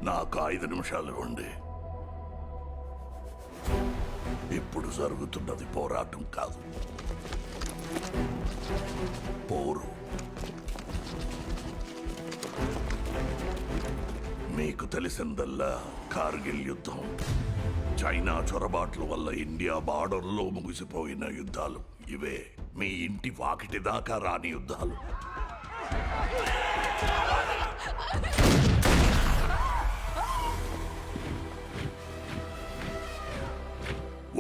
నాకు 5 నిమిషాలు ఇవ్వండి. ఇప్పుడు జరుగుతున్నది పోరాటం కాదు, పోరు. మీకు తెలిసిందల్లా కార్గిల్ యుద్ధం, చైనా చొరబాట్ల వల్ల ఇండియా బార్డర్లో ముగిసిపోయిన యుద్ధాలు. ఇవే మీ ఇంటి వాకిటి దాకా రాని యుద్ధాలు.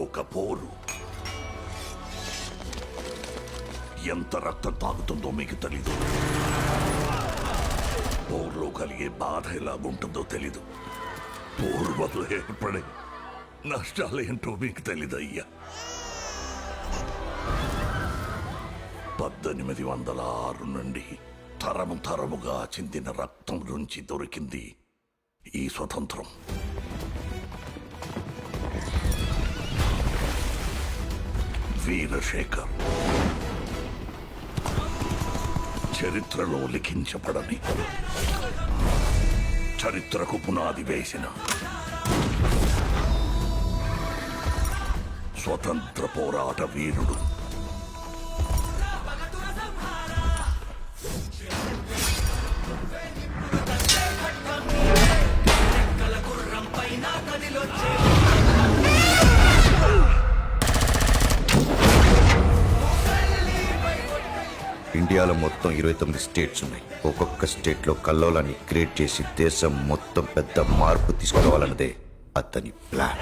ఒక పోరు ఎంత రక్తం తాగుతుందో మీకు తెలీదు. పోరులో కలిగే బాధ ఎలాగుంటుందో తెలీదు. పోరు వల్ల ఏర్పడే నష్టాలేంటో మీకు తెలీదయ్యా. 1806 నుండి తరము తరముగా చిందిన రక్తం నుంచి దొరికింది ఈ స్వతంత్రం. వీరశేఖర్ చరిత్రలో లిఖించబడని, చరిత్రకు పునాది వేసిన స్వతంత్ర పోరాట వీరుడు. ఇండియాలో మొత్తం 29 స్టేట్స్ ఉన్నాయి. ఒక్కొక్క స్టేట్లో కల్లోలాన్ని క్రియేట్ చేసి దేశం మొత్తం పెద్ద మార్పు తీసుకురావాలన్నదే అతని ప్లాన్.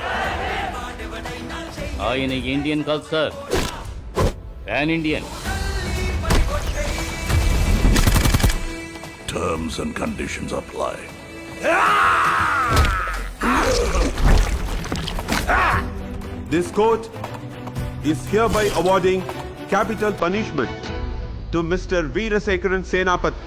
ఆయన ఇండియన్ కాదు sir, pan Indian. Terms and conditions apply. This court is hereby awarding capital punishment to Mr. Veerasekaran Senapath